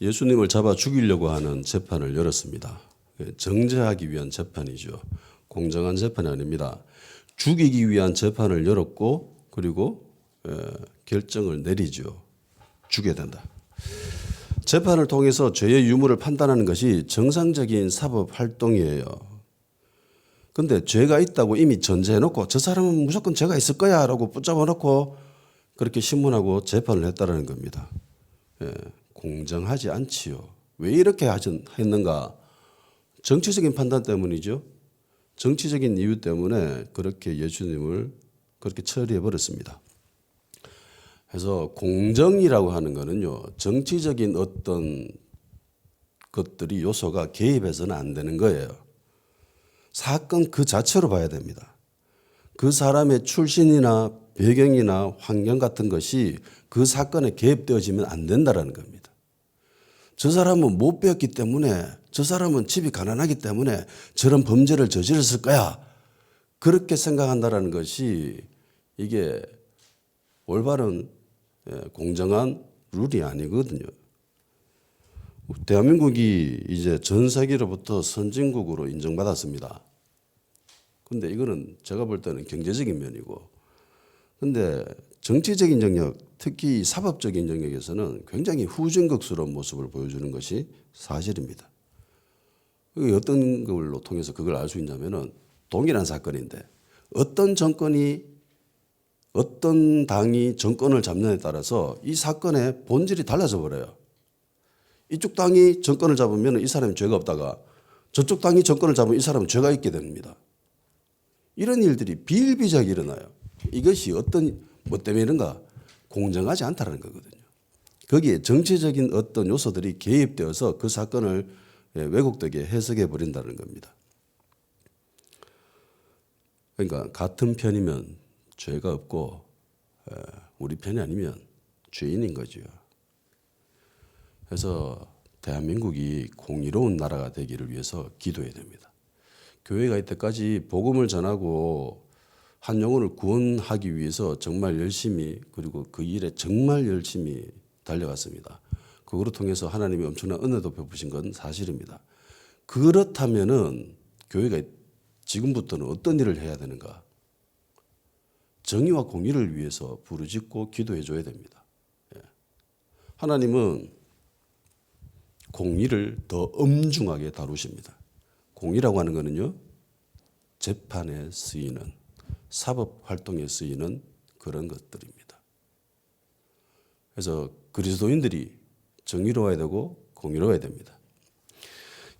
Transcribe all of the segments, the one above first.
예수님을 잡아 죽이려고 하는 재판을 열었습니다. 정죄하기 위한 재판이죠. 공정한 재판이 아닙니다. 죽이기 위한 재판을 열었고 그리고 결정을 내리죠. 죽여야 된다. 재판을 통해서 죄의 유무를 판단하는 것이 정상적인 사법 활동이에요. 근데 죄가 있다고 이미 전제해놓고 저 사람은 무조건 죄가 있을 거야 라고 붙잡아놓고 그렇게 신문하고 재판을 했다는 겁니다. 공정하지 않지요. 왜 이렇게 했는가? 정치적인 판단 때문이죠. 정치적인 이유 때문에 그렇게 예수님을 그렇게 처리해버렸습니다. 그래서 공정이라고 하는 거는요, 정치적인 어떤 것들이 요소가 개입해서는 안 되는 거예요. 사건 그 자체로 봐야 됩니다. 그 사람의 출신이나 배경이나 환경 같은 것이 그 사건에 개입되어지면 안 된다는 겁니다. 저 사람은 못 배웠기 때문에, 저 사람은 집이 가난하기 때문에 저런 범죄를 저질렀을 거야. 그렇게 생각한다는 것이 이게 올바른 공정한 룰이 아니거든요. 대한민국이 이제 전 세계로부터 선진국으로 인정받았습니다. 근데 이거는 제가 볼 때는 경제적인 면이고, 근데 정치적인 영역, 특히 사법적인 영역에서는 굉장히 후진국스러운 모습을 보여주는 것이 사실입니다. 어떤 걸로 통해서 그걸 알 수 있냐면은 동일한 사건인데 어떤 정권이 어떤 당이 정권을 잡느냐에 따라서 이 사건의 본질이 달라져 버려요. 이쪽 당이 정권을 잡으면 이 사람이 죄가 없다가 저쪽 당이 정권을 잡으면 이 사람은 죄가 있게 됩니다. 이런 일들이 비일비재하게 일어나요. 이것이 어떤 뭐 때문에 이런가? 공정하지 않다는 거거든요. 거기에 정치적인 어떤 요소들이 개입되어서 그 사건을 왜곡되게 해석해 버린다는 겁니다. 그러니까 같은 편이면 죄가 없고 우리 편이 아니면 죄인인 거죠. 그래서 대한민국이 공의로운 나라가 되기를 위해서 기도해야 됩니다. 교회가 이때까지 복음을 전하고 한 영혼을 구원하기 위해서 정말 열심히 그리고 그 일에 정말 열심히 달려갔습니다. 그거로 통해서 하나님이 엄청난 은혜도 베푸신 건 사실입니다. 그렇다면은 교회가 지금부터는 어떤 일을 해야 되는가? 정의와 공의를 위해서 부르짖고 기도해 줘야 됩니다. 하나님은 공의를 더 엄중하게 다루십니다. 공의라고 하는 것은요, 재판에 쓰이는, 사법 활동에 쓰이는 그런 것들입니다. 그래서 그리스도인들이 정의로워야 되고 공의로워야 됩니다.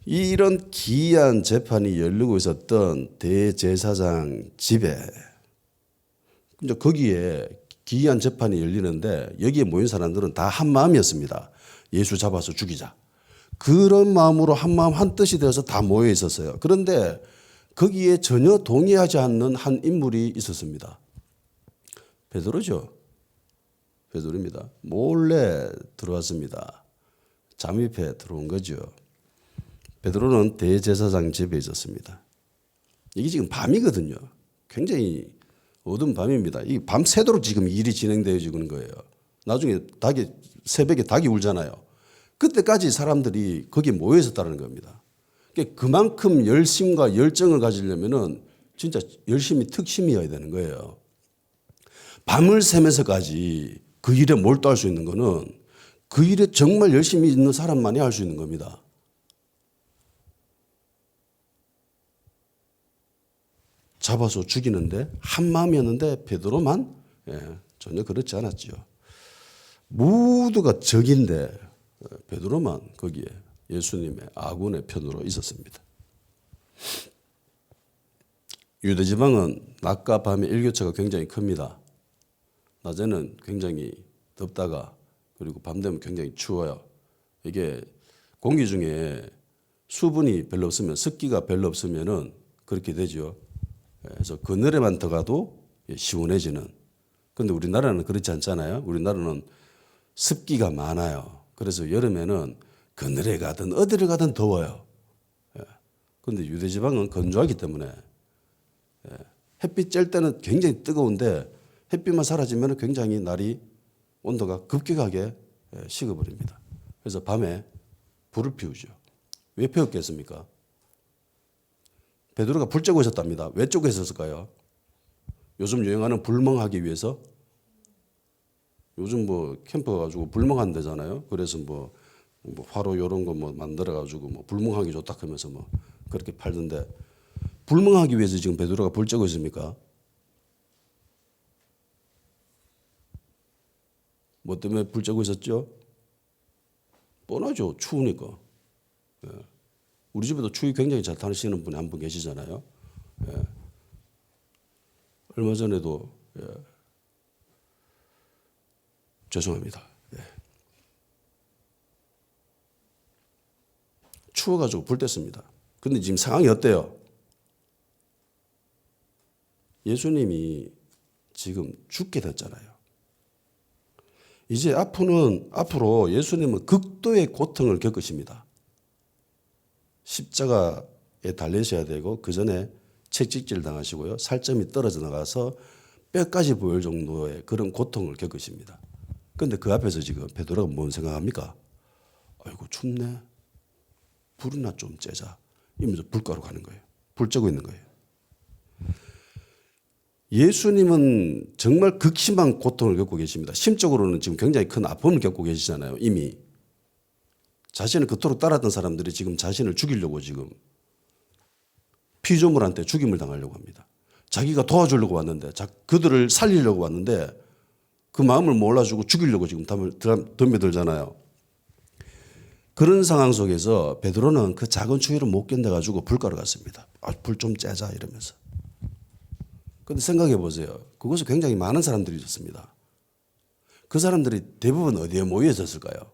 이런 기이한 재판이 열리고 있었던 대제사장 집에 이제 거기에 기이한 재판이 열리는데 여기에 모인 사람들은 다 한 마음이었습니다. 예수 잡아서 죽이자. 그런 마음으로 한 마음 한 뜻이 되어서 다 모여 있었어요. 그런데 거기에 전혀 동의하지 않는 한 인물이 있었습니다. 베드로죠. 베드로입니다. 몰래 들어왔습니다. 잠입해 들어온 거죠. 베드로는 대제사장 집에 있었습니다. 이게 지금 밤이거든요. 굉장히 어두운 밤입니다. 이 밤새도록 지금 일이 진행되어지는 거예요. 나중에 새벽에 닭이 울잖아요. 그때까지 사람들이 거기에 모여 있었다는 겁니다. 그만큼 열심과 열정을 가지려면은 진짜 열심히 특심이어야 되는 거예요. 밤을 새면서까지 그 일에 몰두할 수 있는 거는 그 일에 정말 열심히 있는 사람만이 할 수 있는 겁니다. 잡아서 죽이는데 한 마음이었는데 베드로만 전혀 그렇지 않았죠. 모두가 적인데 베드로만 거기에 예수님의 아군의 편으로 있었습니다. 유대지방은 낮과 밤의 일교차가 굉장히 큽니다. 낮에는 굉장히 덥다가 그리고 밤 되면 굉장히 추워요. 이게 공기 중에 수분이 별로 없으면 습기가 별로 없으면은 그렇게 되죠. 그래서 그늘에만 들어가도 시원해지는. 그런데 우리나라는 그렇지 않잖아요. 우리나라는 습기가 많아요. 그래서 여름에는 그늘에 가든 어디를 가든 더워요. 그런데 유대지방은 건조하기 때문에 햇빛 쬐을 때는 굉장히 뜨거운데 햇빛만 사라지면 굉장히 날이 온도가 급격하게 식어버립니다. 그래서 밤에 불을 피우죠. 왜 피웠겠습니까? 베드로가 불 쬐고 있었답니다. 왜 쬐고 있었을까요? 요즘 유행하는 불멍하기 위해서. 요즘 뭐 캠프 가지고 불멍한대잖아요. 그래서 뭐 화로 이런 거 뭐 만들어 가지고 뭐 불멍하기 좋다 하면서 뭐 그렇게 팔던데, 불멍하기 위해서 지금 베드로가 불 쬐고 있습니까? 뭐 때문에 불 쬐고 있었죠? 뻔하죠. 추우니까. 예. 우리 집에도 추위 굉장히 잘 타시는 분이 한 분 계시잖아요. 예. 얼마 전에도 죄송합니다. 예. 추워가지고 불 뗐습니다. 근데 지금 상황이 어때요? 예수님이 지금 죽게 됐잖아요. 이제 앞으로 예수님은 극도의 고통을 겪으십니다. 십자가에 달리셔야 되고 그 전에 채찍질 당하시고요. 살점이 떨어져 나가서 뼈까지 보일 정도의 그런 고통을 겪으십니다. 그런데 그 앞에서 지금 베드로가 뭔 생각합니까? 아이고 춥네. 불이나 좀 쬐자. 이러면서 불가로 가는 거예요. 불 쬐고 있는 거예요. 예수님은 정말 극심한 고통을 겪고 계십니다. 심적으로는 지금 굉장히 큰 아픔을 겪고 계시잖아요. 이미. 자신을 그토록 따랐던 사람들이 지금 자신을 죽이려고 지금 피조물한테 죽임을 당하려고 합니다. 자기가 도와주려고 왔는데, 그들을 살리려고 왔는데 그 마음을 몰라주고 죽이려고 지금 덤벼들잖아요. 그런 상황 속에서 베드로는 그 작은 추위를 못 견뎌가지고 불가로 갔습니다. 불 좀 쬐자 이러면서. 그런데 생각해 보세요. 그곳에 굉장히 많은 사람들이 있었습니다. 그 사람들이 대부분 어디에 모여 있었을까요?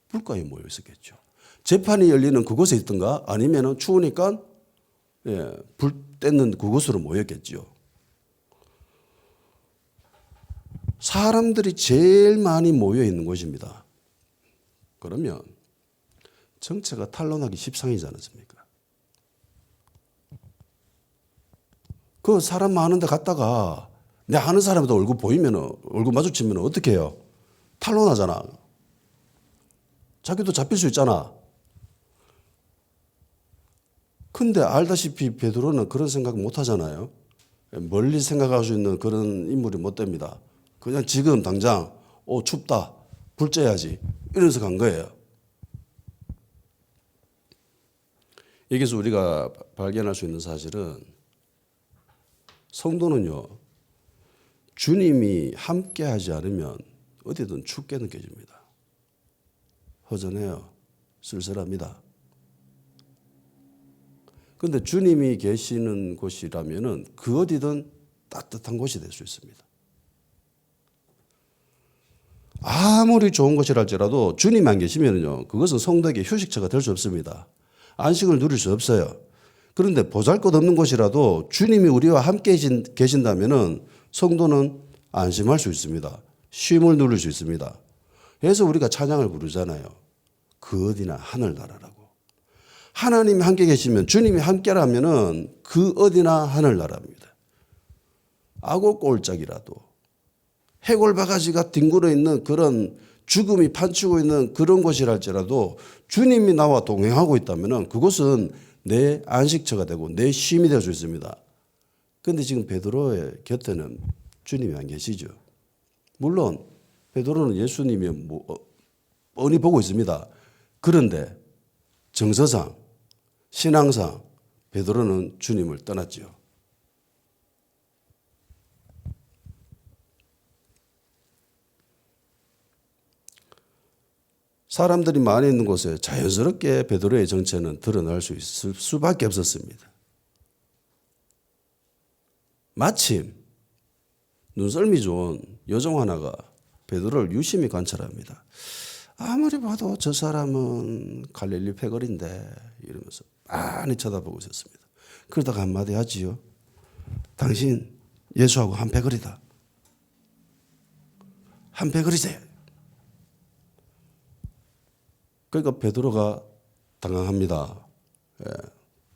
불가에 모여 있었겠죠. 재판이 열리는 그곳에 있던가 아니면 추우니까 불 뗐는 그곳으로 모였겠죠. 사람들이 제일 많이 모여 있는 곳입니다. 그러면 정체가 탄로나기 십상이지 않습니까? 그 사람 많은 데 갔다가 내 아는 사람도 얼굴 마주치면 어떻게 해요? 탄로나잖아. 자기도 잡힐 수 있잖아. 근데 알다시피 베드로는 그런 생각 못 하잖아요. 멀리 생각할 수 있는 그런 인물이 못 됩니다. 그냥 지금 당장 춥다. 불 쬐야지. 이러면서 간 거예요. 여기서 우리가 발견할 수 있는 사실은 성도는요. 주님이 함께하지 않으면 어디든 춥게 느껴집니다. 허전해요. 쓸쓸합니다. 그런데 주님이 계시는 곳이라면 그 어디든 따뜻한 곳이 될 수 있습니다. 아무리 좋은 곳이랄지라도 주님 안 계시면요, 그것은 성도에게 휴식처가 될 수 없습니다. 안식을 누릴 수 없어요. 그런데 보잘것없는 곳이라도 주님이 우리와 함께 계신다면은 성도는 안심할 수 있습니다. 쉼을 누릴 수 있습니다. 그래서 우리가 찬양을 부르잖아요. 그 어디나 하늘나라라고. 하나님이 함께 계시면, 주님이 함께라면은 그 어디나 하늘나라입니다. 악어 꼴짝이라도, 해골 바가지가 뒹굴어 있는 그런 죽음이 판치고 있는 그런 곳이랄지라도 주님이 나와 동행하고 있다면은 그곳은 내 안식처가 되고 내 쉼이 될 수 있습니다. 그런데 지금 베드로의 곁에는 주님이 안 계시죠. 물론 베드로는 예수님이 뻔히 보고 있습니다. 그런데 정서상, 신앙상 베드로는 주님을 떠났죠. 사람들이 많이 있는 곳에 자연스럽게 베드로의 정체는 드러날 수 있을 수밖에 없었습니다. 마침 눈썰미 좋은 여종 하나가 베드로를 유심히 관찰합니다. 아무리 봐도 저 사람은 갈릴리 패거리인데 이러면서 많이 쳐다보고 있었습니다. 그러다가 한마디 하지요. 당신 예수하고 한 패거리다. 한 패거리세. 그러니까 베드로가 당황합니다.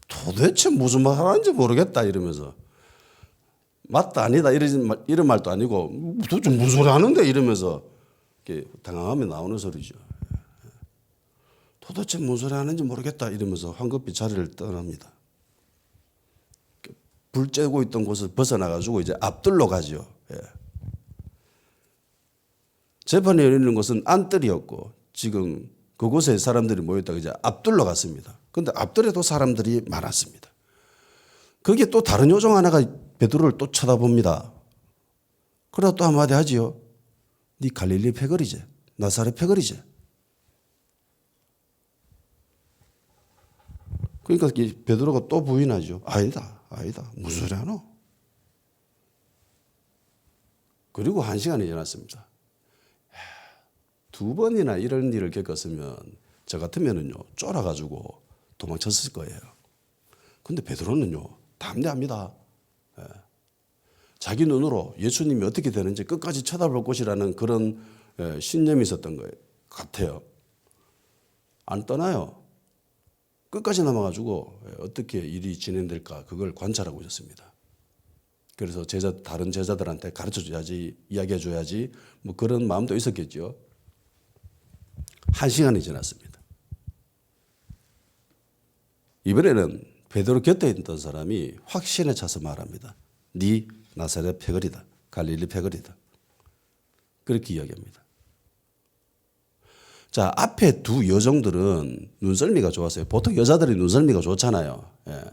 도대체 무슨 말 하는지 모르겠다 이러면서 맞다 아니다 이런 말도 아니고 도대체 무슨 소리 하는데 이러면서 이렇게 당황하면 나오는 소리죠. 도대체 무슨 소리 하는지 모르겠다 이러면서 황급히 자리를 떠납니다. 불 쬐고 있던 곳을 벗어나가지고 이제 앞뜰로 가죠. 예. 재판이 열리는 곳은 안뜰이었고 지금 그곳에 사람들이 모였다가 이제 앞뜰로 갔습니다. 그런데 앞뜰에도 사람들이 많았습니다. 거기에 또 다른 요정 하나가 베드로를 또 쳐다봅니다. 그러다 또 한마디 하지요. 네 갈릴리 패거리지, 나사렛 패거리지. 그러니까 베드로가 또 부인하죠. 아니다. 무슨 소리 하노? 그리고 1시간이 지났습니다. 2번이나 이런 일을 겪었으면 저 같으면은요 쫄아가지고 도망쳤을 거예요. 근데 베드로는요 담대합니다. 자기 눈으로 예수님이 어떻게 되는지 끝까지 쳐다볼 것이라는 그런 신념이 있었던 것 같아요. 안 떠나요. 끝까지 남아가지고 어떻게 일이 진행될까 그걸 관찰하고 있었습니다. 그래서 다른 제자들한테 가르쳐줘야지, 이야기해줘야지 뭐 그런 마음도 있었겠죠. 1시간이 지났습니다. 이번에는 베드로 곁에 있던 사람이 확신에 차서 말합니다. 네 나사렛 패거리다. 갈릴리 패거리다. 그렇게 이야기합니다. 자, 앞에 두 여종들은 눈썰미가 좋았어요. 보통 여자들이 눈썰미가 좋잖아요. 예.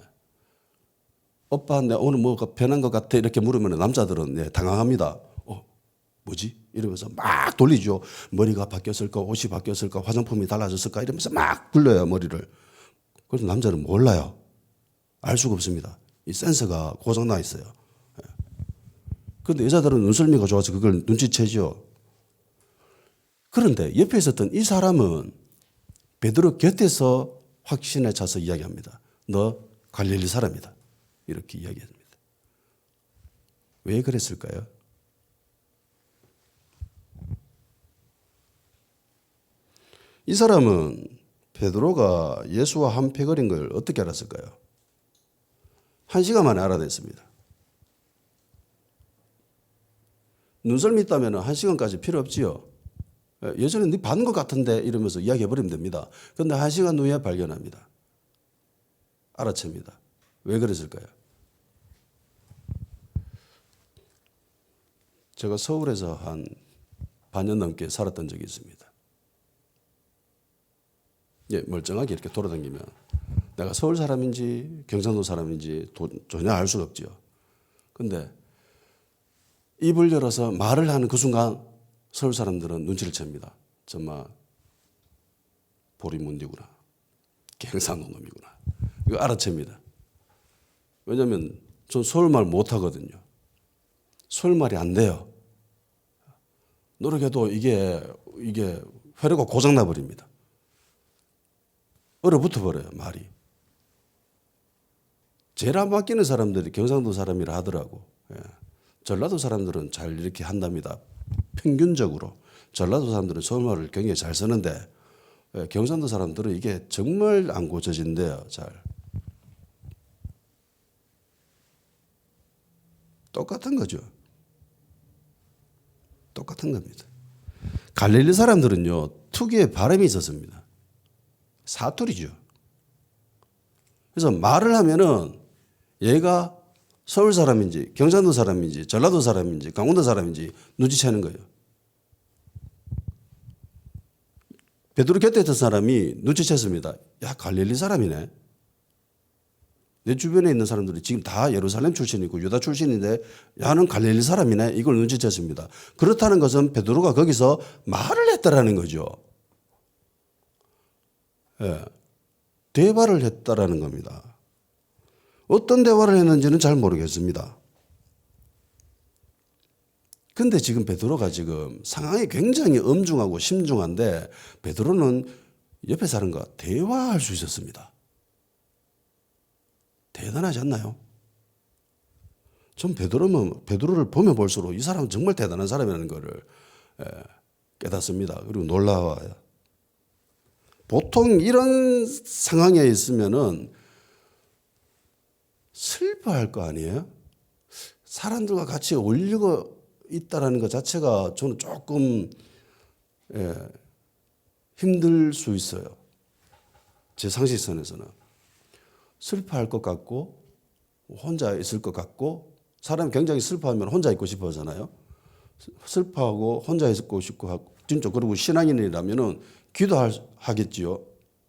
오빠, 내 오늘 뭐가 변한 것 같아? 이렇게 물으면 남자들은 당황합니다. 뭐지? 이러면서 막 돌리죠. 머리가 바뀌었을까, 옷이 바뀌었을까, 화장품이 달라졌을까 이러면서 막 굴려요, 머리를. 그래서 남자는 몰라요. 알 수가 없습니다. 이 센서가 고장나 있어요. 그런데 여자들은 눈썰미가 좋아서 그걸 눈치채죠. 그런데 옆에 있었던 이 사람은 베드로 곁에서 확신에 차서 이야기합니다. 너 갈릴리 사람이다. 이렇게 이야기합니다. 왜 그랬을까요? 이 사람은 베드로가 예수와 한 패거리인 걸 어떻게 알았을까요? 1시간 만에 알아냈습니다. 눈썰미 있다면 1시간까지 필요 없지요. 예전에 네 받은 것 같은데 이러면서 이야기해버리면 됩니다. 그런데 1시간 후에 발견합니다. 알아챕니다. 왜 그랬을까요? 제가 서울에서 한 반년 넘게 살았던 적이 있습니다. 예, 멀쩡하게 이렇게 돌아다니면 내가 서울 사람인지 경상도 사람인지 전혀 알 수가 없죠. 그런데 입을 열어서 말을 하는 그 순간 서울 사람들은 눈치를 챕니다. 정말 보리문디구나. 경상도 놈이구나. 이거 알아챕니다. 왜냐하면 전 서울말 못하거든요. 서울말이 안 돼요. 노력해도 이게 회로가 고장나 버립니다. 얼어붙어 버려요, 말이. 제일 안 바뀌는 사람들이 경상도 사람이라 하더라고. 예. 전라도 사람들은 잘 이렇게 한답니다. 평균적으로. 전라도 사람들은 서울말을 굉장히 잘 쓰는데 경상도 사람들은 이게 정말 안 고쳐진대요. 잘. 똑같은 거죠. 똑같은 겁니다. 갈릴리 사람들은요. 특유의 발음이 있었습니다. 사투리죠. 그래서 말을 하면은 얘가 서울 사람인지 경상도 사람인지 전라도 사람인지 강원도 사람인지 눈치채는 거예요. 베드로 곁에 있던 사람이 눈치챘습니다. 야, 갈릴리 사람이네. 내 주변에 있는 사람들이 지금 다 예루살렘 출신이고 유다 출신인데 야는 갈릴리 사람이네. 이걸 눈치챘습니다. 그렇다는 것은 베드로가 거기서 말을 했다라는 거죠. 예. 대화를 했다라는 겁니다. 어떤 대화를 했는지는 잘 모르겠습니다. 근데 지금 베드로가 지금 상황이 굉장히 엄중하고 심중한데 베드로는 옆에 사람과 대화할 수 있었습니다. 대단하지 않나요? 전 베드로를 보면 볼수록 이 사람은 정말 대단한 사람이라는 것을 깨닫습니다. 그리고 놀라워요. 보통 이런 상황에 있으면은 슬퍼할 거 아니에요? 사람들과 같이 어울리고 있다라는 것 자체가 저는 조금 힘들 수 있어요. 제 상식선에서는. 슬퍼할 것 같고 혼자 있을 것 같고 사람이 굉장히 슬퍼하면 혼자 있고 싶어 하잖아요. 슬퍼하고 혼자 있고 싶고 하고 진짜 그리고 신앙인이라면은 기도하겠지요.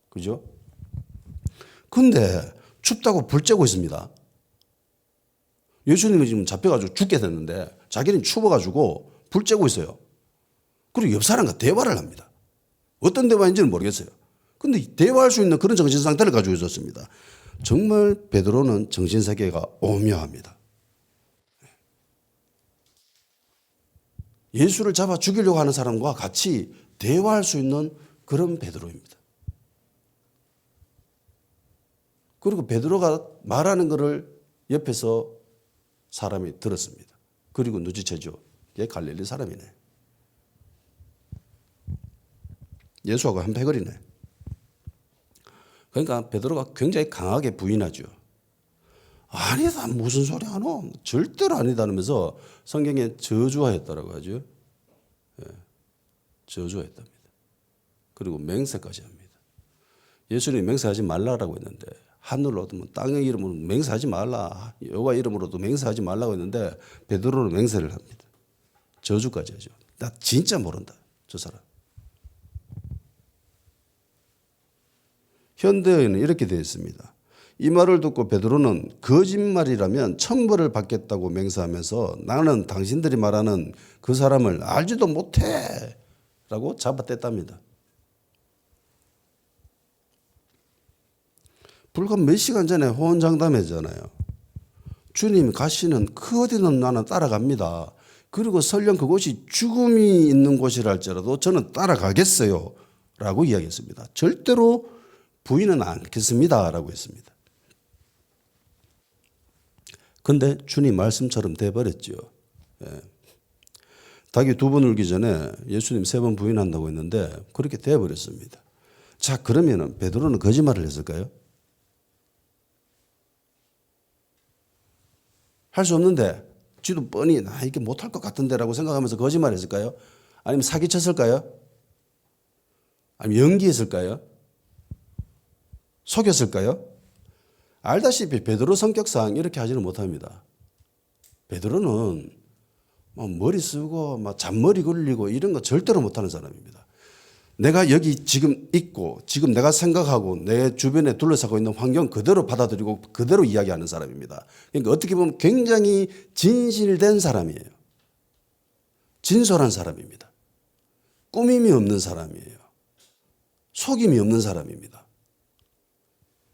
그죠? 근데 춥다고 불 쬐고 있습니다. 예수님이 지금 잡혀가지고 죽게 됐는데 자기는 추워가지고 불 쬐고 있어요. 그리고 옆 사람과 대화를 합니다. 어떤 대화인지는 모르겠어요. 근데 대화할 수 있는 그런 정신 상태를 가지고 있었습니다. 정말 베드로는 정신세계가 오묘합니다. 예수를 잡아 죽이려고 하는 사람과 같이 대화할 수 있는 그런 베드로입니다. 그리고 베드로가 말하는 것을 옆에서 사람이 들었습니다. 그리고 눈치채죠. 얘 갈릴리 사람이네. 예수하고 한 패거리네. 그러니까 베드로가 굉장히 강하게 부인하죠. 아니다, 무슨 소리 하노? 절대로 아니다면서 성경에 저주하였다라고 하죠. 저주하였답니다. 그리고 맹세까지 합니다. 예수님이 맹세하지 말라라고 했는데 하늘로 얻으면 땅의 이름으로 맹세하지 말라. 여호와 이름으로도 맹세하지 말라고 했는데 베드로는 맹세를 합니다. 저주까지 하죠. 나 진짜 모른다. 저 사람. 현대에는 이렇게 되어 있습니다. 이 말을 듣고 베드로는 거짓말이라면 천벌을 받겠다고 맹세하면서 나는 당신들이 말하는 그 사람을 알지도 못해 라고 잡아댔답니다. 불과 몇 시간 전에 호언장담했잖아요. 주님 가시는 그 어디는 나는 따라갑니다. 그리고 설령 그곳이 죽음이 있는 곳이라 할지라도 저는 따라가겠어요 라고 이야기했습니다. 절대로 부인은 않겠습니다 라고 했습니다. 근데 주님 말씀처럼 돼버렸죠. 닭이 2번 울기 전에 예수님 3번 부인한다고 했는데 그렇게 돼버렸습니다. 자, 그러면 베드로는 거짓말을 했을까요? 할 수 없는데 지도 뻔히 나 이게 못할 것 같은데 라고 생각하면서 거짓말했을까요? 아니면 사기쳤을까요? 아니면 연기했을까요? 속였을까요? 알다시피 베드로 성격상 이렇게 하지는 못합니다. 베드로는 막 머리 쓰고 막 잔머리 굴리고 이런 거 절대로 못하는 사람입니다. 내가 여기 지금 있고 지금 내가 생각하고 내 주변에 둘러싸고 있는 환경 그대로 받아들이고 그대로 이야기하는 사람입니다. 그러니까 어떻게 보면 굉장히 진실된 사람이에요. 진솔한 사람입니다. 꾸밈이 없는 사람이에요. 속임이 없는 사람입니다.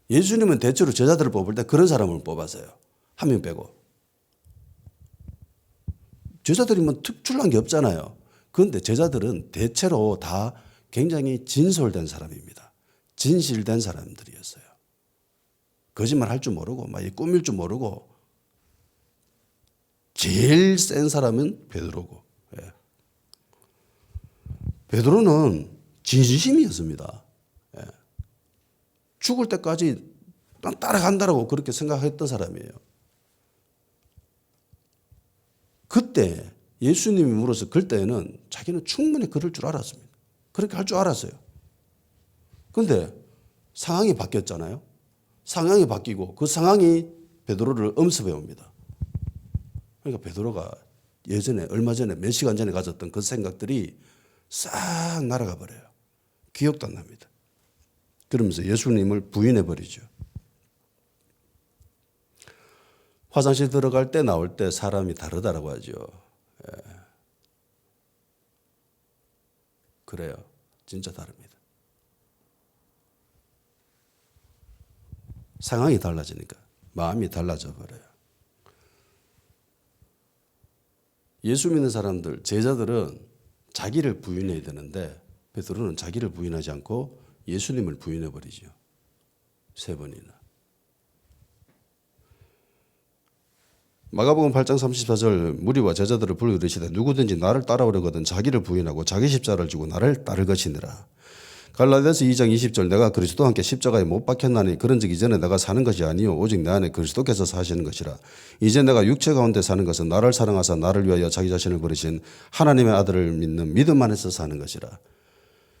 예수님은 대체로 제자들을 뽑을 때 그런 사람을 뽑았어요. 한 명 빼고. 제자들이 뭐 특출난 게 없잖아요. 그런데 제자들은 대체로 다 굉장히 진솔된 사람입니다. 진실된 사람들이었어요. 거짓말 할 줄 모르고 막 꾸밀 줄 모르고 제일 센 사람은 베드로고. 베드로는 진심이었습니다. 죽을 때까지 따라간다라고 그렇게 생각했던 사람이에요. 그때 예수님이 물어서 그때는 자기는 충분히 그럴 줄 알았습니다. 그렇게 할 줄 알았어요. 그런데 상황이 바뀌었잖아요. 상황이 바뀌고 그 상황이 베드로를 엄습해 옵니다. 그러니까 베드로가 예전에 얼마 전에 몇 시간 전에 가졌던 그 생각들이 싹 날아가 버려요. 기억도 안 납니다. 그러면서 예수님을 부인해 버리죠. 화장실 들어갈 때 나올 때 사람이 다르다라고 하죠. 그래요. 진짜 다릅니다. 상황이 달라지니까 마음이 달라져 버려요. 예수 믿는 사람들, 제자들은 자기를 부인해야 되는데 베드로는 자기를 부인하지 않고 예수님을 부인해 버리죠. 3번이나. 마가복음 8장 34절 무리와 제자들을 불러 이르시되 누구든지 나를 따라오려거든 자기를 부인하고 자기 십자가를 지고 나를 따를 것이니라. 갈라디아서 2장 20절 내가 그리스도와 함께 십자가에 못 박혔나니 그런 적 이전에 내가 사는 것이 아니요 오직 내 안에 그리스도께서 사시는 것이라. 이제 내가 육체 가운데 사는 것은 나를 사랑하사 나를 위하여 자기 자신을 버리신 하나님의 아들을 믿는 믿음 안에서 사는 것이라.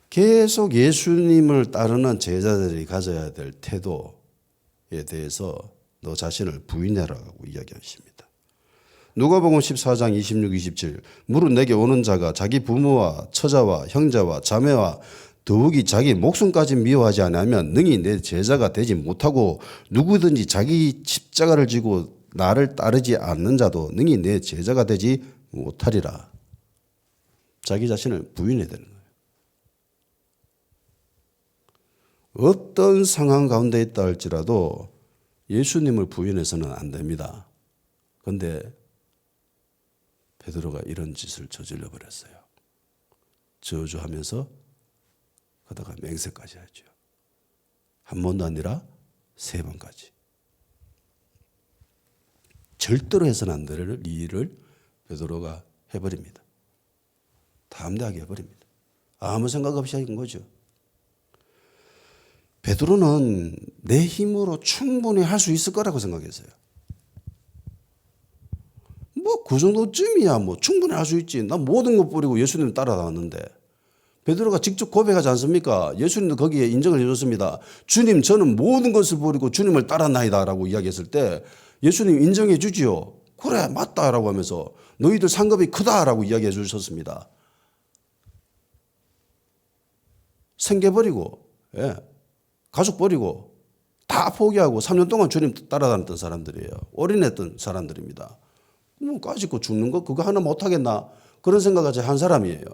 계속 예수님을 따르는 제자들이 가져야 될 태도에 대해서 너 자신을 부인해라고 이야기하십니다. 누가복음 14장 26, 27 무릇 내게 오는 자가 자기 부모와 처자와 형제와 자매와 더욱이 자기 목숨까지 미워하지 않으면 능히 내 제자가 되지 못하고 누구든지 자기 십자가를 지고 나를 따르지 않는 자도 능히 내 제자가 되지 못하리라. 자기 자신을 부인해야 되는 거예요. 어떤 상황 가운데 있다 할지라도 예수님을 부인해서는 안 됩니다. 그런데 베드로가 이런 짓을 저질러 버렸어요. 저주하면서 그러다가 맹세까지 하죠. 한 번도 아니라 3번까지. 절대로 해서는 안 될 일을 베드로가 해버립니다. 담대하게 해버립니다. 아무 생각 없이 한 거죠. 베드로는 내 힘으로 충분히 할 수 있을 거라고 생각했어요. 뭐 그 정도쯤이야 뭐 충분히 할 수 있지. 나 모든 것 버리고 예수님 따라다녔는데. 베드로가 직접 고백하지 않습니까? 예수님도 거기에 인정을 해줬습니다. 주님 저는 모든 것을 버리고 주님을 따랐나이다 라고 이야기했을 때 예수님 인정해 주지요. 그래 맞다라고 하면서 너희들 상급이 크다라고 이야기해 주셨습니다. 생계 버리고 가족 버리고 다 포기하고 3년 동안 주님 따라다녔던 사람들이에요. 올인했던 사람들입니다. 뭐 까짓거 죽는 거 그거 하나 못하겠나 그런 생각까지 한 사람이에요.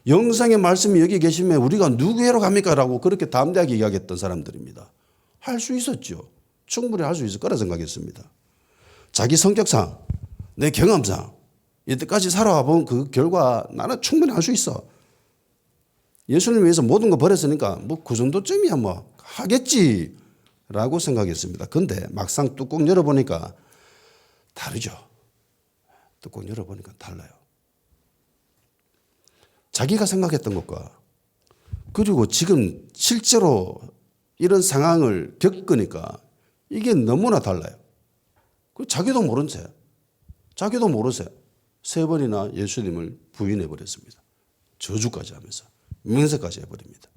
영상의 말씀이 여기 계시면 우리가 누구에로 갑니까? 라고 그렇게 담대하게 이야기했던 사람들입니다. 할 수 있었죠. 충분히 할 수 있을 거라 생각했습니다. 자기 성격상 내 경험상 이때까지 살아와 본 그 결과 나는 충분히 할 수 있어. 예수님 위해서 모든 거 버렸으니까 뭐 그 정도쯤이야 뭐 하겠지 라고 생각했습니다. 근데 막상 뚜껑 열어보니까 다르죠. 뚜껑 열어보니까 달라요. 자기가 생각했던 것과 그리고 지금 실제로 이런 상황을 겪으니까 이게 너무나 달라요. 자기도 모른 채 3번이나 예수님을 부인해 버렸습니다. 저주까지 하면서 맹세까지 해버립니다.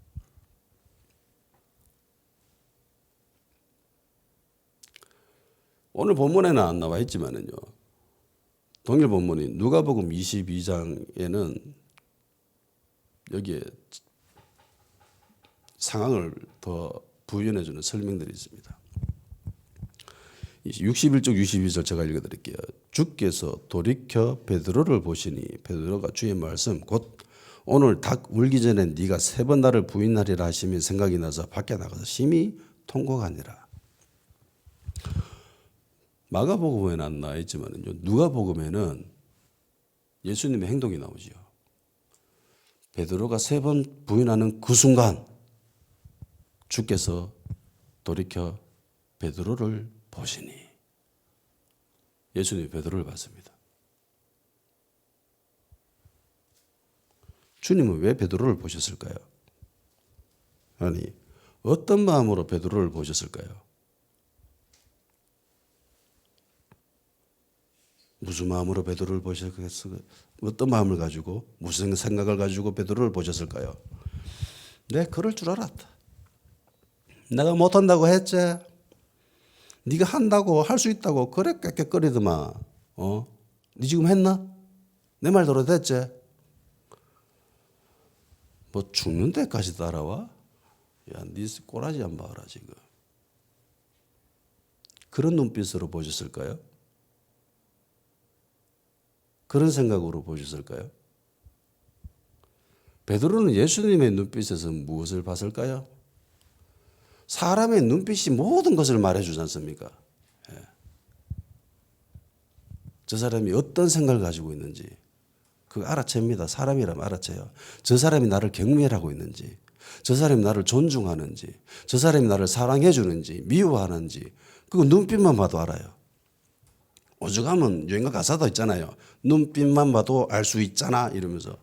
오늘 본문에는 안 나와 있지만은요. 동일 본문인 누가복음 22장에는 여기에 상황을 더 부연해 주는 설명들이 있습니다. 61쪽 62절 제가 읽어드릴게요. 주께서 돌이켜 베드로를 보시니 베드로가 주의 말씀 곧 오늘 닭 울기 전에 네가 3번 나를 부인하리라 하시면 생각이 나서 밖에 나가서 심히 통곡하니라. 마가복음에는 안 나와 있지만요. 누가복음에는 예수님의 행동이 나오지요. 베드로가 3번 부인하는 그 순간 주께서 돌이켜 베드로를 보시니 예수님이 베드로를 봤습니다. 주님은 왜 베드로를 보셨을까요? 아니 어떤 마음으로 베드로를 보셨을까요? 무슨 마음으로 베드로를 보셨을까요? 어떤 마음을 가지고 무슨 생각을 가지고 베드로를 보셨을까요? 내가 그럴 줄 알았다. 내가 못한다고 했지. 네가 한다고 할 수 있다고 그래 깨끗거리더만. 네 지금 했나? 내 말 들어도 됐지? 뭐 죽는 데까지 따라와? 야, 네 꼬라지 안 봐라 지금. 그런 눈빛으로 보셨을까요? 그런 생각으로 보셨을까요? 베드로는 예수님의 눈빛에서 무엇을 봤을까요? 사람의 눈빛이 모든 것을 말해주지 않습니까? 저 사람이 어떤 생각을 가지고 있는지 그거 알아챕니다. 사람이라면 알아채요. 저 사람이 나를 경멸하고 있는지, 저 사람이 나를 존중하는지, 저 사람이 나를 사랑해 주는지, 미워하는지 그거 눈빛만 봐도 알아요. 오죽하면 유행가 가사도 있잖아요. 눈빛만 봐도 알 수 있잖아 이러면서.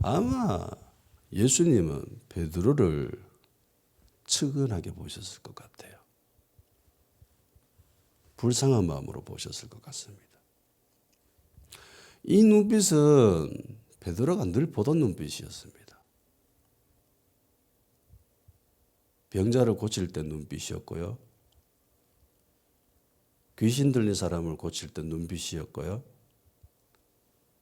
아마 예수님은 베드로를 측은하게 보셨을 것 같아요. 불쌍한 마음으로 보셨을 것 같습니다. 이 눈빛은 베드로가 늘 보던 눈빛이었습니다. 병자를 고칠 때 눈빛이었고요. 귀신 들린 사람을 고칠 때 눈빛이었고요.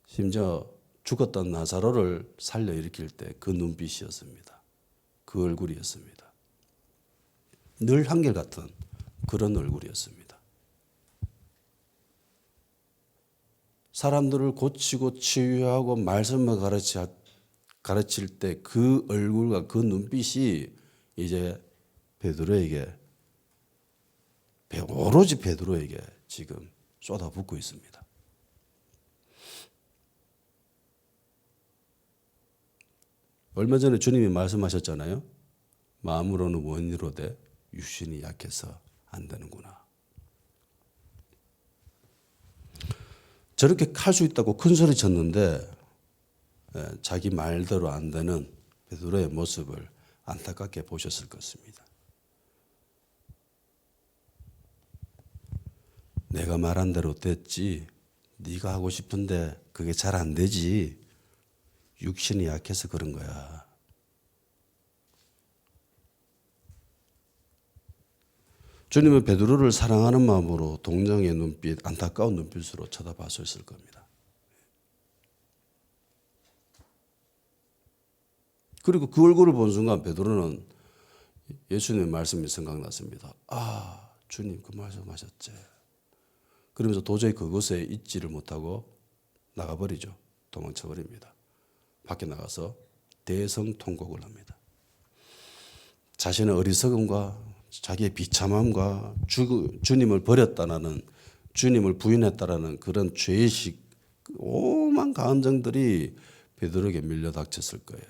심지어 죽었던 나사로를 살려 일으킬 때 그 눈빛이었습니다. 그 얼굴이었습니다. 늘 한결같은 그런 얼굴이었습니다. 사람들을 고치고 치유하고 말씀을 가르칠 때 그 얼굴과 그 눈빛이 이제 베드로에게, 오로지 베드로에게 지금 쏟아붓고 있습니다. 얼마 전에 주님이 말씀하셨잖아요. 마음으로는 원이로되 육신이 약해서 안 되는구나. 저렇게 칼 수 있다고 큰 소리 쳤는데 자기 말대로 안 되는 베드로의 모습을 안타깝게 보셨을 것입니다. 내가 말한 대로 됐지, 네가 하고 싶은데 그게 잘 안 되지, 육신이 약해서 그런 거야. 주님은 베드로를 사랑하는 마음으로 동정의 눈빛, 안타까운 눈빛으로 쳐다봤을 겁니다. 그리고 그 얼굴을 본 순간 베드로는 예수님의 말씀이 생각났습니다. 아, 주님 그 말씀하셨지. 그러면서 도저히 그곳에 있지를 못하고 나가버리죠. 도망쳐버립니다. 밖에 나가서 대성통곡을 합니다. 자신의 어리석음과 자기의 비참함과 주님을 버렸다라는, 주님을 부인했다라는 그런 죄의식, 오만 감정들이 베드로에게 밀려닥쳤을 거예요.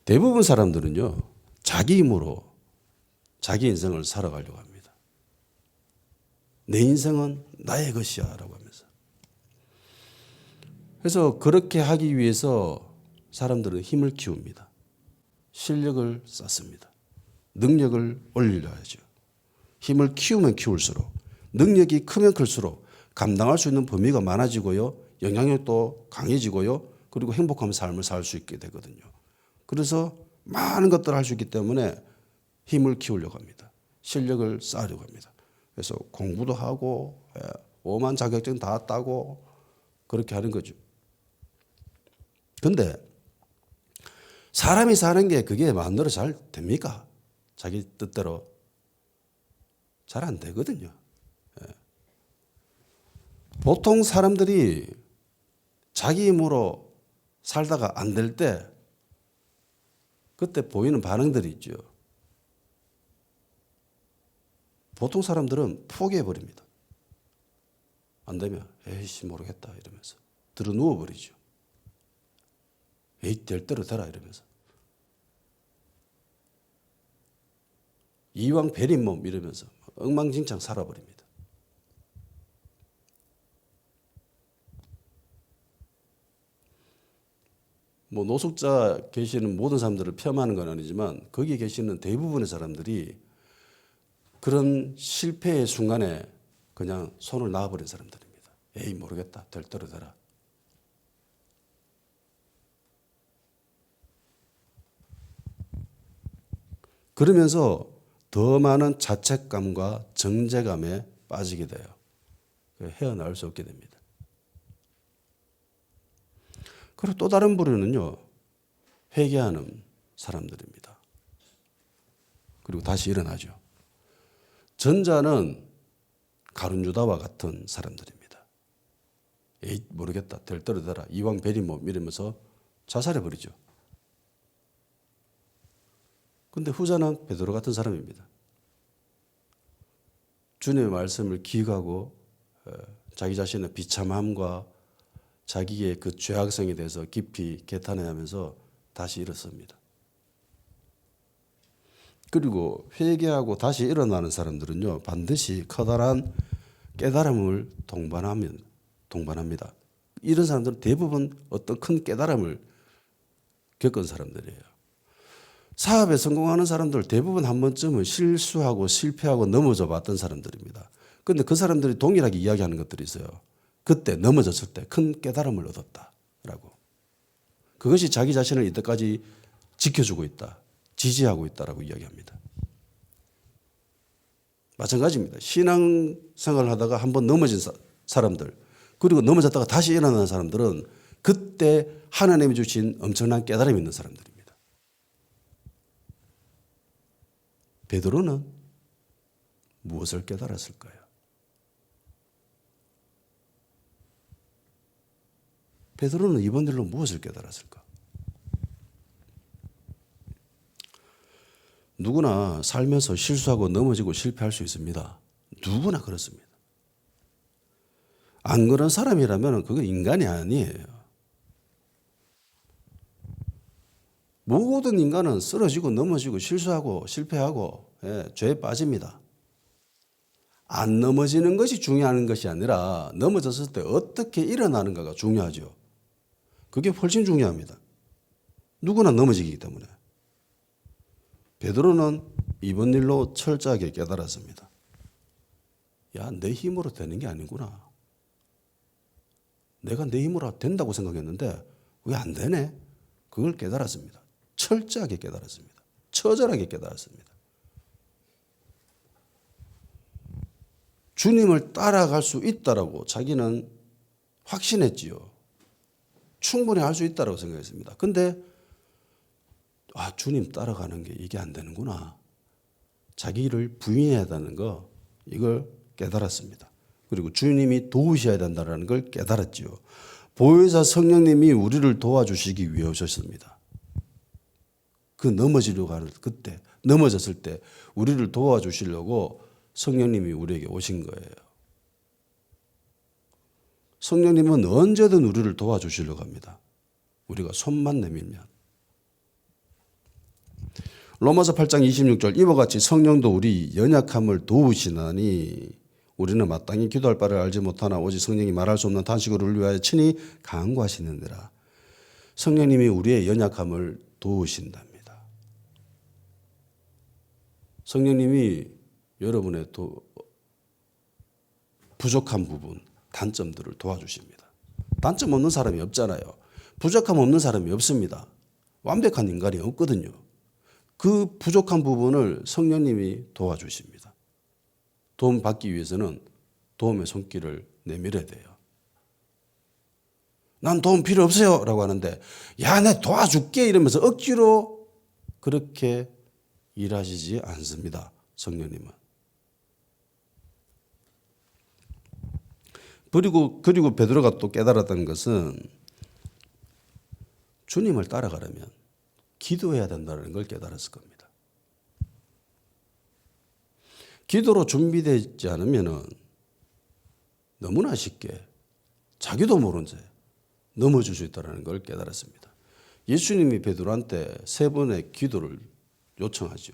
대부분 사람들은요, 자기 힘으로 자기 인생을 살아가려고 합니다. 내 인생은 나의 것이야 라고 하면서. 그래서 그렇게 하기 위해서 사람들은 힘을 키웁니다. 실력을 쌓습니다. 능력을 올려야죠. 힘을 키우면 키울수록, 능력이 크면 클수록 감당할 수 있는 범위가 많아지고요, 영향력도 강해지고요, 그리고 행복한 삶을 살 수 있게 되거든요. 그래서 많은 것들을 할 수 있기 때문에 힘을 키우려고 합니다. 실력을 쌓으려고 합니다. 그래서 공부도 하고 오만 자격증 다 따고 그렇게 하는 거죠. 그런데 사람이 사는 게 그게 마음대로 잘 됩니까? 자기 뜻대로 잘 안 되거든요. 보통 사람들이 자기 힘으로 살다가 안 될 때 그때 보이는 반응들이 있죠. 보통 사람들은 포기해버립니다. 안 되면 에이씨 모르겠다 이러면서 들어 누워버리죠. 에이 될 대로 되라 이러면서. 이왕 베린 몸 이러면서 엉망진창 살아버립니다. 뭐 노숙자 계시는 모든 사람들을 폄하하는 건 아니지만 거기에 계시는 대부분의 사람들이 그런 실패의 순간에 그냥 손을 놔버린 사람들입니다. 에이 모르겠다 될 대로 되라. 그러면서 더 많은 자책감과 정죄감에 빠지게 돼요. 헤어나올 수 없게 됩니다. 그리고 또 다른 부류는요, 회개하는 사람들입니다. 그리고 다시 일어나죠. 전자는 가룟유다와 같은 사람들입니다. 에이 모르겠다 될 대로 되라 이왕 베린 몸 이러면서 자살해버리죠. 그런데 후자는 베드로 같은 사람입니다. 주님의 말씀을 기억하고 자기 자신의 비참함과 자기의 그 죄악성에 대해서 깊이 개탄해하면서 다시 일어섭니다. 그리고 회개하고 다시 일어나는 사람들은요, 반드시 커다란 깨달음을 동반하면 동반합니다. 이런 사람들은 대부분 어떤 큰 깨달음을 겪은 사람들이에요. 사업에 성공하는 사람들 대부분 한 번쯤은 실수하고 실패하고 넘어져 봤던 사람들입니다. 그런데 그 사람들이 동일하게 이야기하는 것들이 있어요. 그때 넘어졌을 때 큰 깨달음을 얻었다라고. 그것이 자기 자신을 이때까지 지켜주고 있다, 지지하고 있다라고 이야기합니다. 마찬가지입니다. 신앙생활을 하다가 한번 넘어진 사람들, 그리고 넘어졌다가 다시 일어나는 사람들은 그때 하나님이 주신 엄청난 깨달음이 있는 사람들입니다. 베드로는 무엇을 깨달았을까요? 베드로는 이번 일로 무엇을 깨달았을까? 누구나 살면서 실수하고 넘어지고 실패할 수 있습니다. 누구나 그렇습니다. 안 그런 사람이라면 그건 인간이 아니에요. 모든 인간은 쓰러지고 넘어지고 실수하고 실패하고 죄에 빠집니다. 안 넘어지는 것이 중요한 것이 아니라 넘어졌을 때 어떻게 일어나는가가 중요하죠. 그게 훨씬 중요합니다. 누구나 넘어지기 때문에. 베드로는 이번 일로 철저하게 깨달았습니다. 야, 내 힘으로 되는 게 아니구나. 내가 내 힘으로 된다고 생각했는데 왜 안 되네? 그걸 깨달았습니다. 철저하게 깨달았습니다. 처절하게 깨달았습니다. 주님을 따라갈 수 있다라고 자기는 확신했지요. 충분히 할 수 있다고 생각했습니다. 근데 주님 따라가는 게 이게 안 되는구나. 자기를 부인해야 되는 거 이걸 깨달았습니다. 그리고 주님이 도우셔야 된다는 걸 깨달았지요. 보혜사 성령님이 우리를 도와주시기 위해 오셨습니다. 그 넘어지려고 하는 그때 넘어졌을 때 우리를 도와주시려고 성령님이 우리에게 오신 거예요. 성령님은 언제든 우리를 도와주시려고 합니다. 우리가 손만 내밀면. 로마서 8장 26절 이와 같이 성령도 우리 연약함을 도우시나니 우리는 마땅히 기도할 바를 알지 못하나 오직 성령이 말할 수 없는 탄식으로 우리를 위하여 친히 간구하시느니라. 성령님이 우리의 연약함을 도우신답니다. 성령님이 여러분의 부족한 부분, 단점들을 도와주십니다. 단점 없는 사람이 없잖아요. 부족함 없는 사람이 없습니다. 완벽한 인간이 없거든요. 그 부족한 부분을 성령님이 도와주십니다. 도움 받기 위해서는 도움의 손길을 내밀어야 돼요. 난 도움 필요 없어요 라고 하는데 야, 내 도와줄게 이러면서 억지로 그렇게 일하시지 않습니다. 성령님은. 그리고 베드로가 또 깨달았던 것은 주님을 따라가려면 기도해야 된다는 걸 깨달았을 겁니다. 기도로 준비되지 않으면 너무나 쉽게 자기도 모른 채 넘어질 수 있다는 걸 깨달았습니다. 예수님이 베드로한테 3번의 기도를 요청하죠.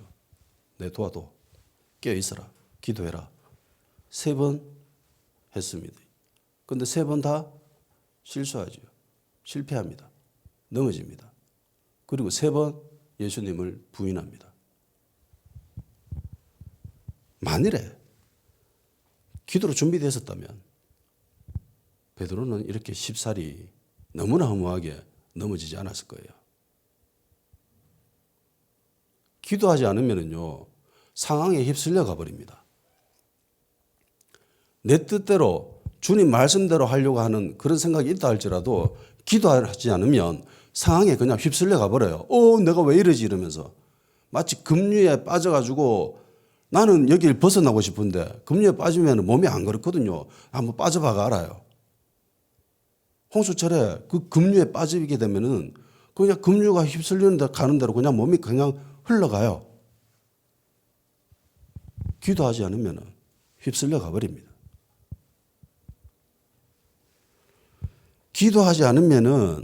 내 도와도 깨어있어라. 기도해라. 3번 했습니다. 그런데 3번 다 실수하죠. 실패합니다. 넘어집니다. 그리고 3번 예수님을 부인합니다. 만일에 기도로 준비되어 있었다면 베드로는 이렇게 쉽사리 너무나 허무하게 넘어지지 않았을 거예요. 기도하지 않으면요 상황에 휩쓸려 가버립니다. 내 뜻대로 주님 말씀대로 하려고 하는 그런 생각이 있다 할지라도 기도하지 않으면 상황에 그냥 휩쓸려 가버려요. 내가 왜 이러지 이러면서 마치 급류에 빠져가지고 나는 여기를 벗어나고 싶은데 급류에 빠지면 몸이 안 그렇거든요. 한번 빠져봐가 알아요. 홍수철에 그 급류에 빠지게 되면은 그냥 급류가 휩쓸리는 데 가는 대로 그냥 몸이 그냥 흘러가요. 기도하지 않으면 휩쓸려 가버립니다. 기도하지 않으면은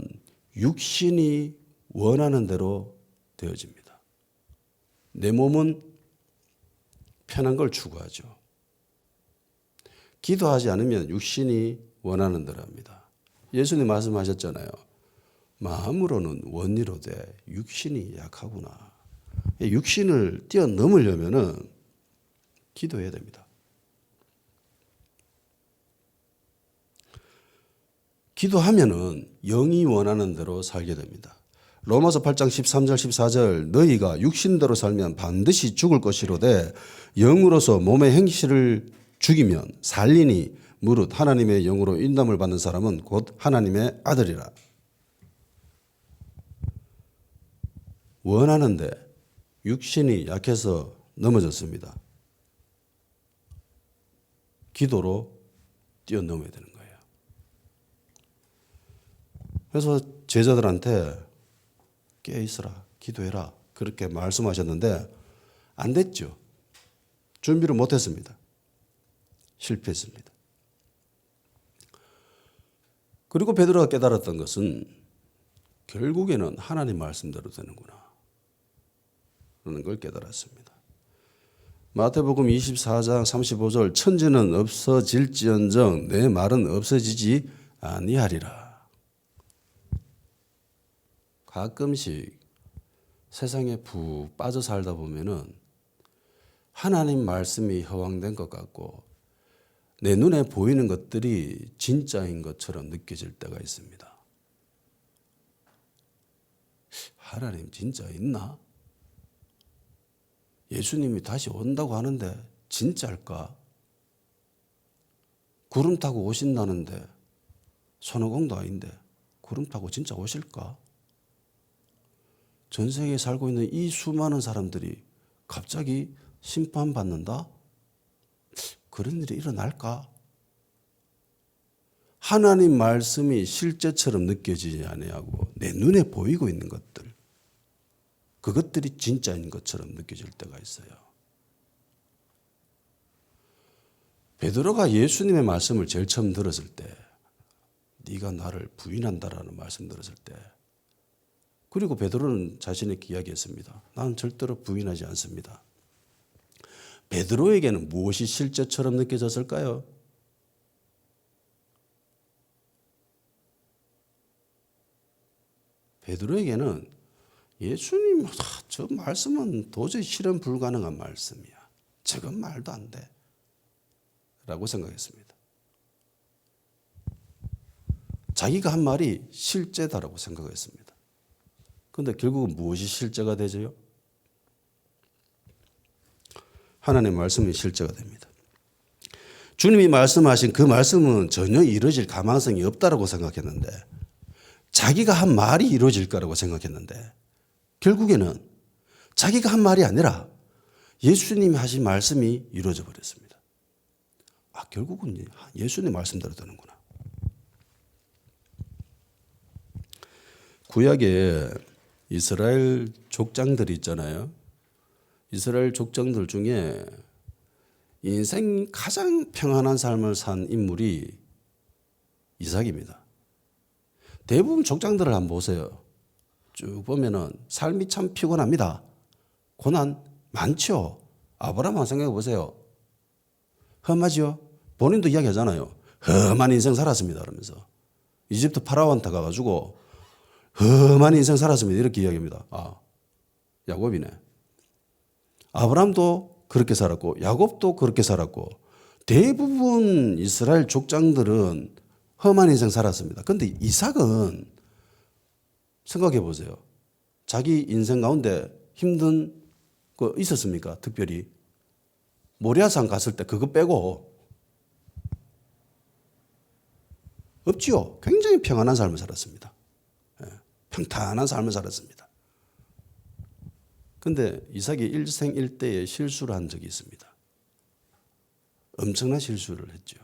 육신이 원하는 대로 되어집니다. 내 몸은 편한 걸 추구하죠. 기도하지 않으면 육신이 원하는 대로 합니다. 예수님 말씀하셨잖아요. 마음으로는 원이로되 육신이 약하구나. 육신을 뛰어넘으려면은 기도해야 됩니다. 기도하면은 영이 원하는 대로 살게 됩니다. 로마서 8장 13절 14절 너희가 육신대로 살면 반드시 죽을 것이로되 영으로서 몸의 행실을 죽이면 살리니 무릇 하나님의 영으로 인도함을 받는 사람은 곧 하나님의 아들이라. 원하는데 육신이 약해서 넘어졌습니다. 기도로 뛰어넘어야 되는 거예요. 그래서 제자들한테 깨어있어라, 기도해라 그렇게 말씀하셨는데 안 됐죠. 준비를 못했습니다. 실패했습니다. 그리고 베드로가 깨달았던 것은 결국에는 하나님 말씀대로 되는구나 라는 걸 깨달았습니다. 마태복음 24장 35절 천지는 없어질지언정 내 말은 없어지지 아니하리라. 가끔씩 세상에 푹 빠져 살다 보면은 하나님 말씀이 허황된 것 같고 내 눈에 보이는 것들이 진짜인 것처럼 느껴질 때가 있습니다. 하나님 진짜 있나? 예수님이 다시 온다고 하는데 진짜일까? 구름 타고 오신다는데 손오공도 아닌데 구름 타고 진짜 오실까? 전 세계에 살고 있는 이 수많은 사람들이 갑자기 심판받는다? 그런 일이 일어날까? 하나님 말씀이 실제처럼 느껴지지 아니하고 내 눈에 보이고 있는 것들, 그것들이 진짜인 것처럼 느껴질 때가 있어요. 베드로가 예수님의 말씀을 제일 처음 들었을 때, 네가 나를 부인한다라는 말씀 들었을 때, 그리고 베드로는 자신에게 이야기했습니다. 나는 절대로 부인하지 않습니다. 베드로에게는 무엇이 실제처럼 느껴졌을까요? 베드로에게는 예수님 저 말씀은 도저히 실현 불가능한 말씀이야. 저건 말도 안 돼. 라고 생각했습니다. 자기가 한 말이 실제다라고 생각했습니다. 그런데 결국은 무엇이 실제가 되죠? 하나님의 말씀이 실제가 됩니다. 주님이 말씀하신 그 말씀은 전혀 이루어질 가망성이 없다라고 생각했는데 자기가 한 말이 이루어질 거라고 생각했는데 결국에는 자기가 한 말이 아니라 예수님이 하신 말씀이 이루어져 버렸습니다. 아, 결국은 예수님 말씀대로 되는구나. 구약에 이스라엘 족장들이 있잖아요. 이스라엘 족장들 중에 인생 가장 평안한 삶을 산 인물이 이삭입니다. 대부분 족장들을 한번 보세요. 쭉 보면은 삶이 참 피곤합니다. 고난 많죠. 아브라함 한번 생각해 보세요. 험하죠. 본인도 이야기하잖아요. 험한 인생 살았습니다. 그러면서 이집트 파라오한테 가가지고 험한 인생 살았습니다. 이렇게 이야기합니다. 아, 야곱이네. 아브라함도 그렇게 살았고 야곱도 그렇게 살았고 대부분 이스라엘 족장들은 험한 인생 살았습니다. 그런데 이삭은 생각해 보세요. 자기 인생 가운데 힘든 거 있었습니까? 특별히 모리아산 갔을 때 그거 빼고 없지요. 굉장히 평안한 삶을 살았습니다. 평탄한 삶을 살았습니다. 그런데 이삭이 일생일대에 실수를 한 적이 있습니다. 엄청난 실수를 했죠.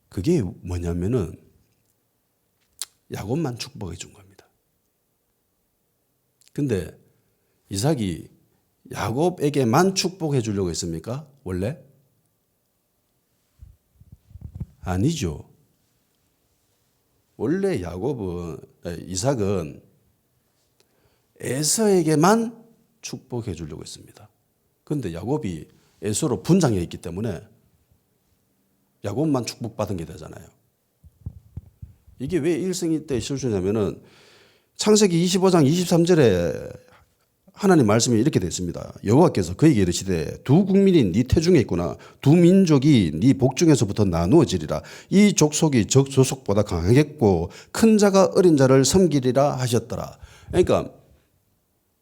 그게 뭐냐면은 야곱만 축복해 준 겁니다. 근데 이삭이 야곱에게만 축복해 주려고 했습니까? 원래? 아니죠. 원래 이삭은 에서에게만 축복해 주려고 했습니다. 그런데 야곱이 에서로 분장해 있기 때문에 야곱만 축복받은 게 되잖아요. 이게 왜 일생이 때 실수냐면은 창세기 25장 23절에 하나님 말씀이 이렇게 되어 있습니다. 여호와께서 그에게 이르시되 두 국민이 네 태중에 있구나. 두 민족이 네 복중에서부터 나누어지리라. 이 족속이 적 조속보다 강하겠고 큰 자가 어린 자를 섬기리라 하셨더라. 그러니까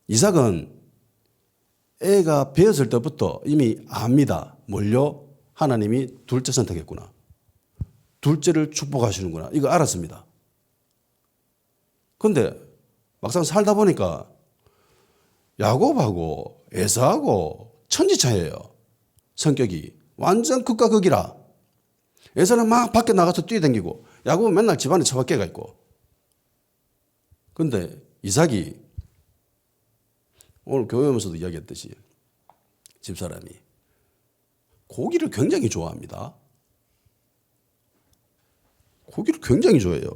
이삭은 애가 배었을 때부터 이미 압니다. 뭘요? 하나님이 둘째 선택했구나. 둘째를 축복하시는구나. 이거 알았습니다. 그런데 막상 살다 보니까 야곱하고 에사하고 천지차이예요. 성격이 완전 극과 극이라. 에사는 막 밖에 나가서 뛰어다니고 야곱은 맨날 집안에 처박혀가 있고. 그런데 이삭이 오늘 교회 오면서도 이야기했듯이 집사람이 고기를 굉장히 좋아합니다. 고기를 굉장히 좋아해요.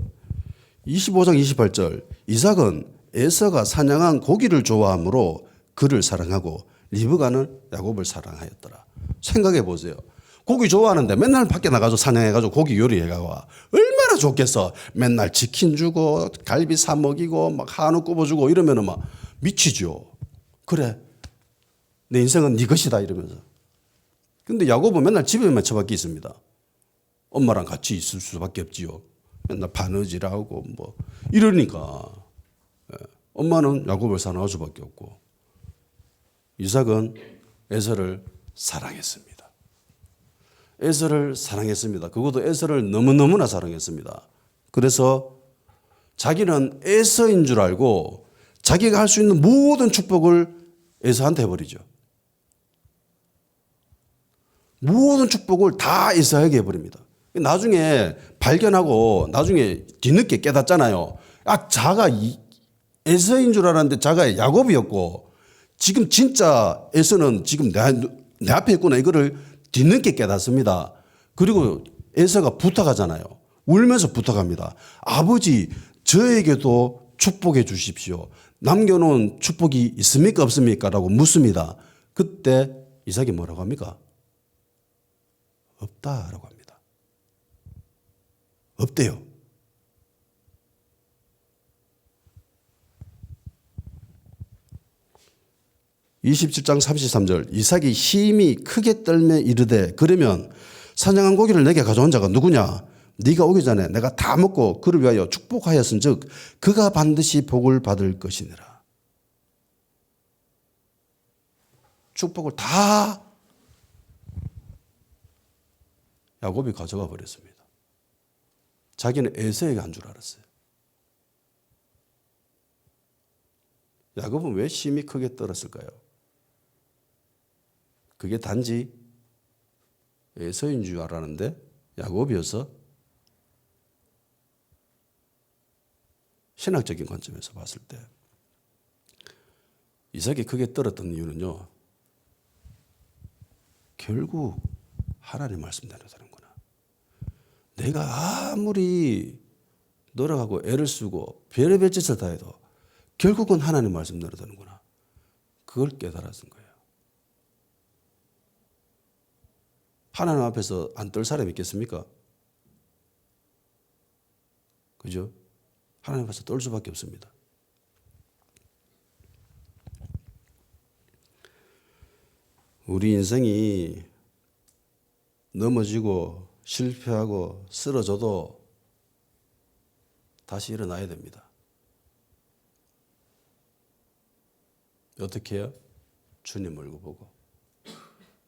25장 28절 이삭은 에서가 사냥한 고기를 좋아하므로 그를 사랑하고 리브가는 야곱을 사랑하였더라. 생각해 보세요. 고기 좋아하는데 맨날 밖에 나가서 사냥해가지고 고기 요리해가고 얼마나 좋겠어. 맨날 치킨 주고 갈비 사 먹이고 막 한우 굽어주고 이러면은 막 미치죠. 그래 내 인생은 네 것이다 이러면서. 근데 야곱은 맨날 집에만 처박혀 있습니다. 엄마랑 같이 있을 수밖에 없지요. 맨날 바느질하고 뭐 이러니까 엄마는 야곱을 사랑할 수밖에 없고 이삭은 에서를 사랑했습니다. 에서를 사랑했습니다. 그것도 에서를 너무너무나 사랑했습니다. 그래서 자기는 에서인 줄 알고 자기가 할 수 있는 모든 축복을 에서한테 해버리죠. 모든 축복을 다 에서에게 해버립니다. 나중에 발견하고 나중에 뒤늦게 깨닫잖아요. 자가 에서인 줄 알았는데 자가 야곱이었고 지금 진짜 에서는 지금 내 앞에 있구나 이거를 뒤늦게 깨닫습니다. 그리고 에서가 부탁하잖아요. 울면서 부탁합니다. 아버지 저에게도 축복해 주십시오. 남겨놓은 축복이 있습니까 없습니까? 라고 묻습니다. 그때 이삭이 뭐라고 합니까? 없다라고 합니다. 없대요. (27장 33절) 이삭이 힘이 크게 떨며 이르되 그러면 사냥한 고기를 내게 가져온 자가 누구냐? 네가 오기 전에 내가 다 먹고 그를 위하여 축복하였은즉 그가 반드시 복을 받을 것이니라. 축복을 다 야곱이 가져가 버렸습니다. 자기는 에서에게 한 줄 알았어요. 야곱은 왜 힘이 크게 떨었을까요? 그게 단지 에서인 줄 알았는데 야곱이어서 신학적인 관점에서 봤을 때 이삭이 크게 떨었던 이유는요. 결국 하나님 말씀대로 되는구나. 내가 아무리 노력하고 애를 쓰고 별의별 짓을 다 해도 결국은 하나님 말씀대로 되는구나. 그걸 깨달았은 거예요. 하나님 앞에서 안 떨 사람이 있겠습니까? 그죠? 하나님 앞에서 떨 수밖에 없습니다. 우리 인생이 넘어지고 실패하고 쓰러져도 다시 일어나야 됩니다. 어떻게 해요? 주님 얼굴 보고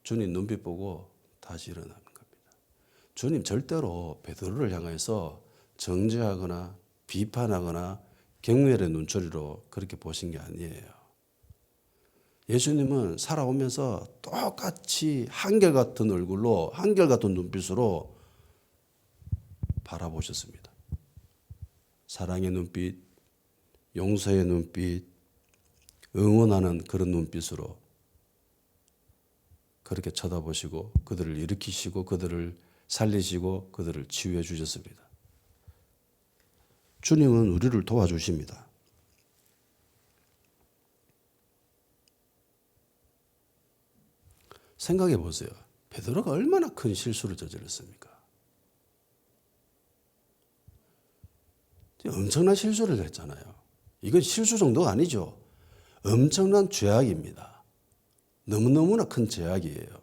주님 눈빛 보고 다시 일어나는 겁니다. 주님 절대로 베드로를 향해서 정죄하거나 비판하거나 경멸의 눈초리로 그렇게 보신 게 아니에요. 예수님은 살아오면서 똑같이 한결같은 얼굴로 한결같은 눈빛으로 바라보셨습니다. 사랑의 눈빛, 용서의 눈빛, 응원하는 그런 눈빛으로 그렇게 쳐다보시고 그들을 일으키시고 그들을 살리시고 그들을 치유해 주셨습니다. 주님은 우리를 도와주십니다. 생각해 보세요. 베드로가 얼마나 큰 실수를 저질렀습니까? 엄청난 실수를 했잖아요. 이건 실수 정도가 아니죠. 엄청난 죄악입니다. 너무너무나 큰 죄악이에요.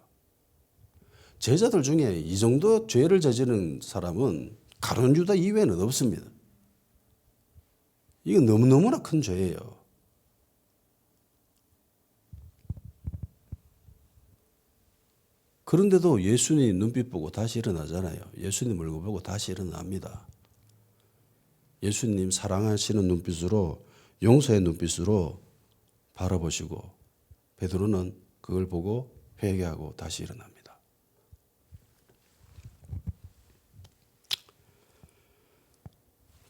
제자들 중에 이 정도 죄를 저지른 사람은 가룟 유다 이외에는 없습니다. 이건 너무너무나 큰 죄예요. 그런데도 예수님 눈빛 보고 다시 일어나잖아요. 예수님 얼굴 보고 다시 일어납니다. 예수님 사랑하시는 눈빛으로, 용서의 눈빛으로 바라보시고 베드로는 그걸 보고 회개하고 다시 일어납니다.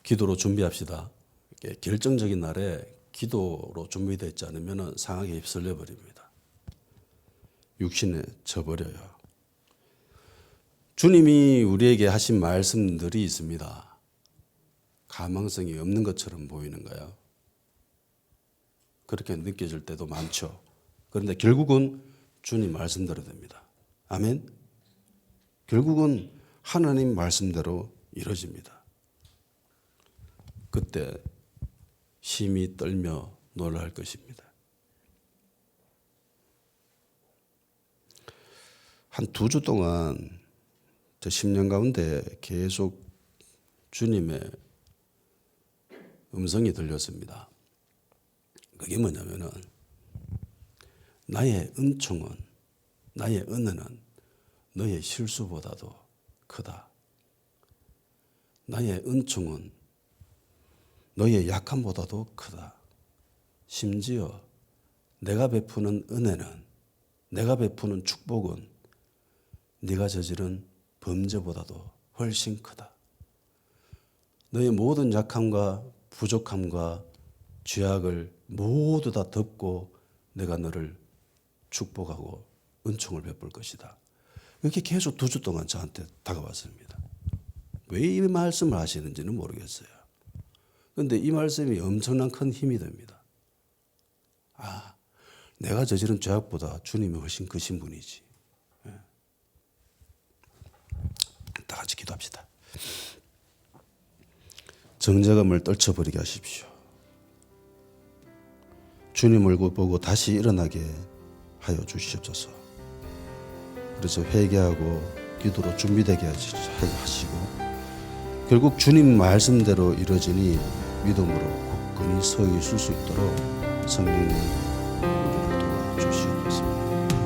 기도로 준비합시다. 결정적인 날에 기도로 준비되지 않으면 상하게 휩쓸려 버립니다. 육신에 져버려요. 주님이 우리에게 하신 말씀들이 있습니다. 가망성이 없는 것처럼 보이는 거예요. 그렇게 느껴질 때도 많죠. 그런데 결국은 주님 말씀대로 됩니다. 아멘. 결국은 하나님 말씀대로 이루어집니다. 그때 심히 떨며 놀랄 것입니다. 한 2주 동안 저 10년 가운데 계속 주님의 음성이 들렸습니다. 그게 뭐냐면은 나의 은총은, 나의 은혜는 너의 실수보다도 크다. 나의 은총은 너의 약함보다도 크다. 심지어 내가 베푸는 은혜는, 내가 베푸는 축복은 네가 저지른 범죄보다도 훨씬 크다. 너의 모든 약함과 부족함과 죄악을 모두 다 덮고 내가 너를 축복하고 은총을 베풀 것이다. 이렇게 계속 2주 동안 저한테 다가왔습니다. 왜 이 말씀을 하시는지는 모르겠어요. 그런데 이 말씀이 엄청난 큰 힘이 됩니다. 아, 내가 저지른 죄악보다 주님이 훨씬 크신 분이지. 다 같이 기도합시다. 정죄감을 떨쳐버리게 하십시오. 주님 얼굴 보고 다시 일어나게 하여 주시옵소서. 그래서 회개하고 기도로 준비되게 하시고 결국 주님 말씀대로 이루어지니 믿음으로 굳건히 서 있을 수 있도록 성령님 우리를 도와주시옵소서.